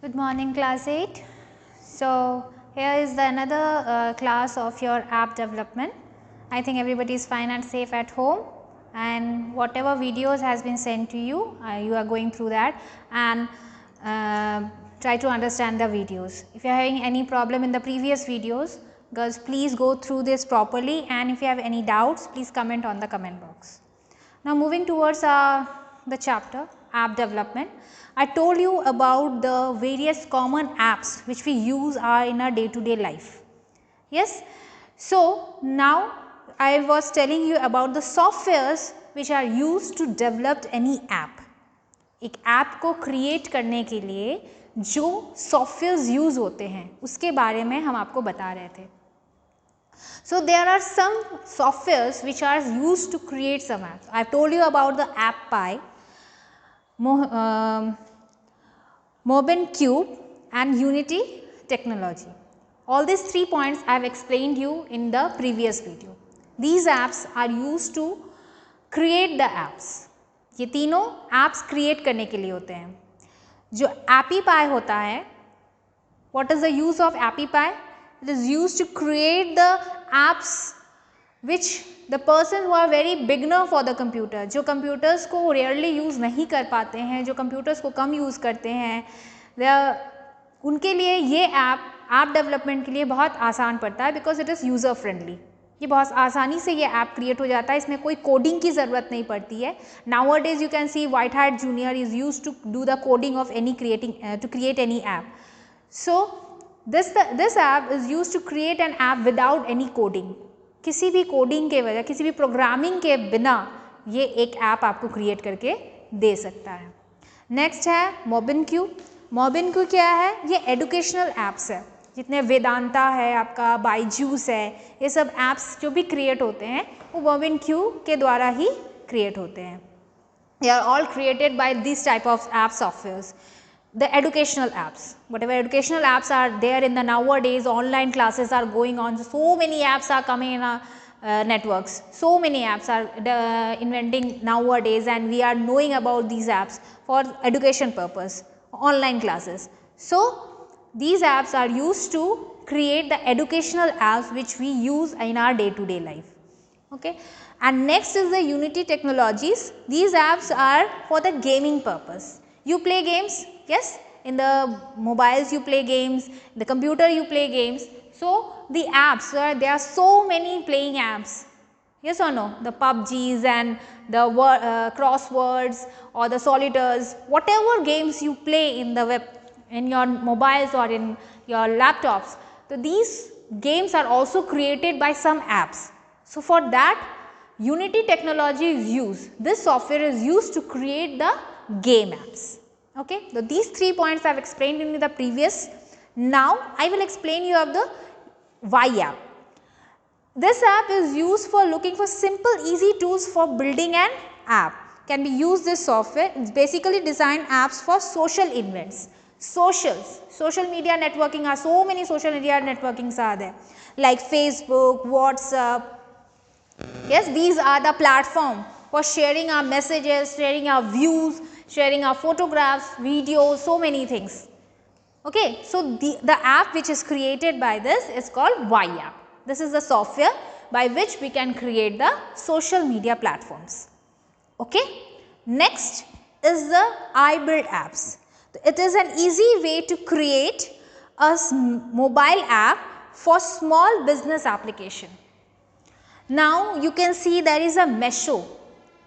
Good morning, class 8. So, here is the another class of your app development. I think everybody is fine and safe at home, and whatever videos has been sent to you, you are going through that and try to understand the videos. If you are having any problem in the previous videos, girls, please go through this properly, and if you have any doubts, please comment on the comment box. Now, moving towards the chapter app development, I told you about the various common apps which we use in our day to day life. Yes. So, now I was telling you about the softwares which are used to develop any app. एक app को create करने के लिए जो softwares use होते हैं उसके बारे में हम आपको बता रहे थे. So, there are some softwares which are used to create some apps. I have told you about the AppPy, MobileCube and Unity technology. All these 3 points I have explained you in the previous video. These apps are used to create the apps. ये तीनों apps create करने के लिए होते हैं. जो AppyPy होता है, what is the use of AppyPy? It is used to create the apps which the person who are very beginner for the computer, जो computers को rarely use नहीं कर पाते हैं, जो computers को कम use करते हैं, उनके लिए ये ऐप डेवलपमेंट के लिए बहुत आसान पड़ता है because it is user friendly. ये बहुत आसानी से ये ऐप क्रिएट हो जाता है, इसमें कोई कोडिंग की ज़रूरत नहीं पड़ती है. Nowadays you can see White Hat Junior is used to do the coding of any to create any app. So this app is used to create an app without any coding. किसी भी coding के वजह, किसी भी programming के बिना ये एक ऐप आपको क्रिएट करके दे सकता है. नेक्स्ट है MobileCube. MobileCube क्या है? ये एजुकेशनल ऐप्स है. जितने वेदांता है, आपका बायजूस है, ये सब ऐप्स जो भी क्रिएट होते हैं वो MobileCube के द्वारा ही क्रिएट होते हैं. They are all created by this type of app softwares. The educational apps, whatever educational apps are there in the nowadays, online classes are going on, so many apps are coming in our networks, so many apps are inventing nowadays, and we are knowing about these apps for education purpose, online classes. So these apps are used to create the educational apps which we use in our day to day life. Okay. And next is the Unity technologies. These apps are for the gaming purpose. You play games, yes, in the mobiles you play games, in the computer you play games. So the apps, there are so many playing apps, yes or no? The PUBGs and the crosswords or the solitaires, whatever games you play in the web, in your mobiles or in your laptops. So these games are also created by some apps. So for that, Unity technology is used. This software is used to create the game apps. Okay. So these 3 points I have explained in the previous. Now I will explain you of the Y app. This app is used for looking for simple easy tools for building an app. Can be used this software. It is basically designed apps for social events. Social media networking, are so many social media networkings are there, like Facebook, WhatsApp. Yes, these are the platform for sharing our messages, sharing our views, sharing our photographs, videos, so many things. Okay. So the app which is created by this is called Y app. This is the software by which we can create the social media platforms. Okay. Next is the iBuild apps. It is an easy way to create a mobile app for small business application. Now you can see there is a Mesho.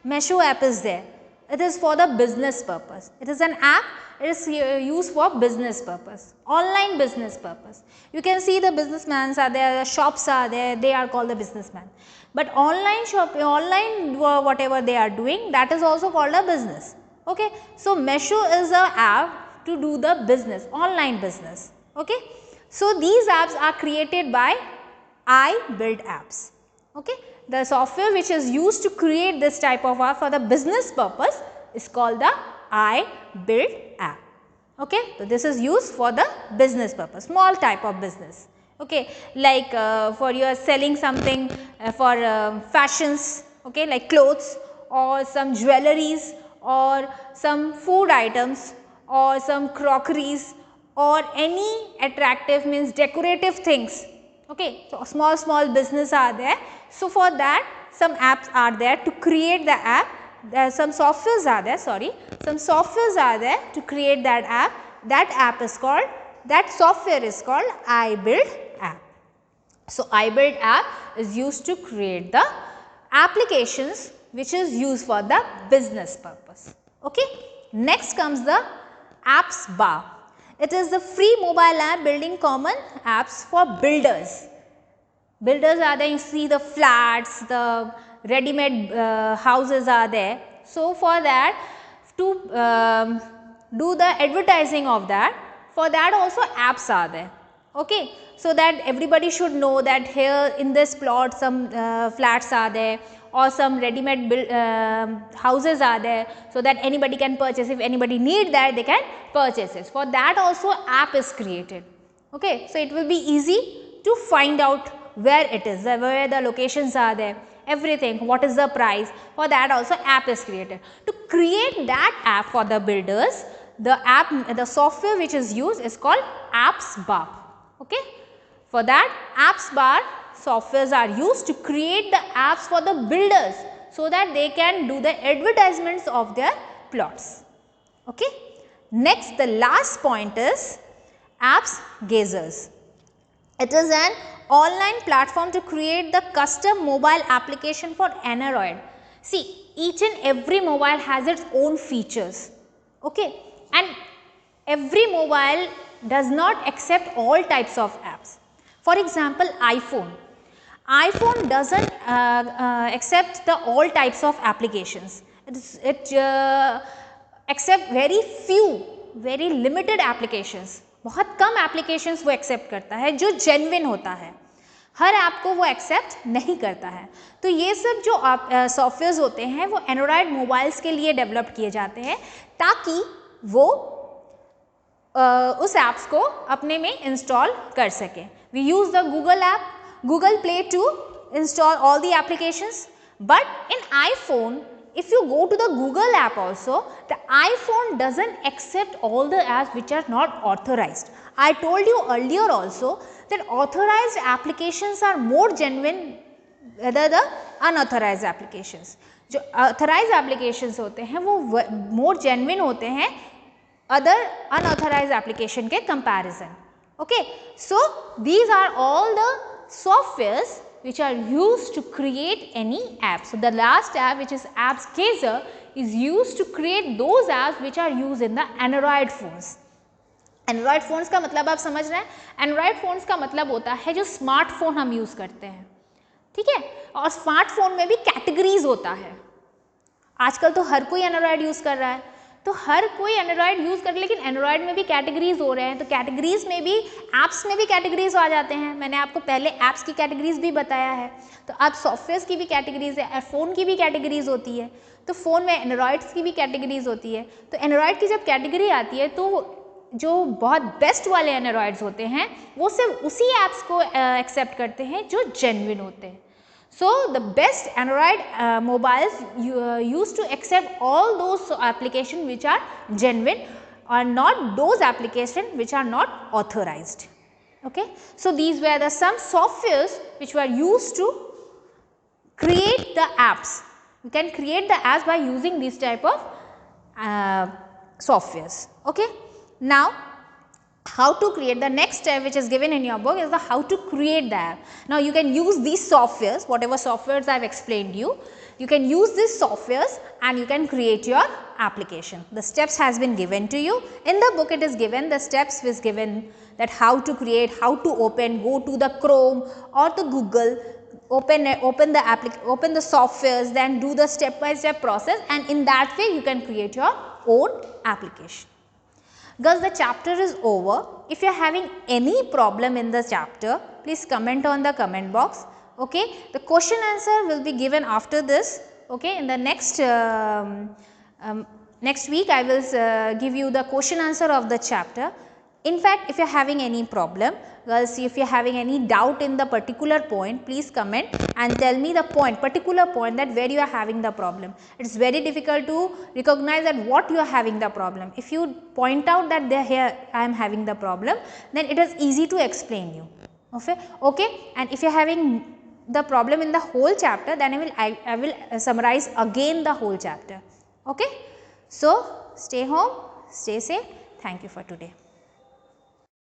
Mesho app is there. It is for the business purpose. It is an app. It is used for business purpose, online business purpose. You can see the businessmen are there, the shops are there, they are called the businessmen. But online shopping, online whatever they are doing, that is also called a business. Okay. So Mesho is a app to do the business, online business. Okay. So these apps are created by iBuild apps. Okay. The software which is used to create this type of app for the business purpose is called the iBuild app. Okay. So this is used for the business purpose, small type of business. Okay. Like for you are selling something for fashions, okay, like clothes or some jewelries or some food items or some crockeries or any attractive means decorative things. Okay, so small business are there. So for that some apps are there to create the app. Some softwares are there, some softwares are there to create that app. That software is called iBuild app. So iBuild app is used to create the applications which is used for the business purpose. Okay. Next comes the apps bar. It is the free mobile app building common apps for builders. Builders are there, you see the flats, the ready-made houses are there. So for that, to do the advertising of that, for that also apps are there. Okay. So that everybody should know that here in this plot some flats are there or some ready-made houses are there, so that anybody can purchase. If anybody need that, they can purchase it. For that also app is created. Okay. So it will be easy to find out where it is, where the locations are there, everything, what is the price. For that also app is created. To create that app for the builders, the software which is used is called apps bar. Okay. For that apps bar softwares are used to create the apps for the builders, so that they can do the advertisements of their plots. Okay. Next, the last point is apps gazers. It is an online platform to create the custom mobile application for Android. See, each and every mobile has its own features. Okay. And every mobile does not accept all types of apps. For example, iPhone does not accept the all types of applications. It accept very few, very limited applications. बहुत कम applications वो accept करता है जो genuine होता है, हर app को वो accept नहीं करता है. तो ये सब जो सॉफ्टवेयर्स होते हैं वो एंड्रॉयड मोबाइल्स के लिए डेवलप किए जाते हैं, ताकि वो उस ऐप्स को अपने में इंस्टॉल कर सके. We use the Google Play to install all the applications, but in iPhone, if you go to the Google app also, the iPhone doesn't accept all the apps which are not authorized. I told you earlier also that authorized applications are more genuine rather the unauthorized applications. जो authorized applications होते हैं वो more genuine होते हैं other unauthorized application के comparison. Okay, so these are all the softwares which are used to create any app. So the last app, which is Apps Gazer, is used to create those apps which are used in the Android phones. Android phones का मतलब आप समझ रहे हैं? Android phones का मतलब होता है जो स्मार्टफोन हम यूज़ करते हैं, ठीक है? और स्मार्टफोन में भी कैटेगरीज होता है. आजकल तो हर कोई एंड्रॉयड यूज़ कर रहा है, तो हर कोई एंड्रॉयड यूज़ कर, लेकिन एंड्रॉयड में भी कैटेगरीज हो रहे हैं. तो कैटेगरीज में भी, ऐप्स में भी कैटेगरीज आ जाते हैं. मैंने आपको पहले ऐप्स की कैटेगरीज भी बताया है. तो अब सॉफ्टवेयर्स की भी कैटेगरीज है, फ़ोन की भी कैटेगरीज होती है. तो फ़ोन में एंड्रॉयड्स की भी कैटेगरीज होती है. तो एंड्रॉयड की जब कैटेगरी आती है तो जो बहुत बेस्ट वाले एंड्रॉयड्स होते हैं वो सिर्फ उसी ऐप्स को एक्सेप्ट करते हैं जो जेन्युइन होते हैं. So the best Android mobiles used to accept all those applications which are genuine, or not those applications which are not authorized. Okay. So these were the some softwares which were used to create the apps. You can create the apps by using these type of softwares. Okay. Now, how to create, the next step which is given in your book is the how to create the app. Now you can use these softwares, whatever softwares I have explained you can use these softwares and you can create your application. The steps has been given to you. In the book it is given, the steps is given, that how to create, how to open, go to the Chrome or the Google, open the softwares, then do the step by step process, and in that way you can create your own application. Guys, the chapter is over. If you are having any problem in the chapter, please comment on the comment box. Okay, the question answer will be given after this. Okay, in the next next week I will give you the question answer of the chapter. In fact, if you are having any problem, girls, if you are having any doubt in the particular point, please comment and tell me the point, particular point, that where you are having the problem. It is very difficult to recognize that what you are having the problem. If you point out that here I am having the problem, then it is easy to explain you. Okay. And if you are having the problem in the whole chapter, then I will summarize again the whole chapter. Okay. So, stay home, stay safe. Thank you for today.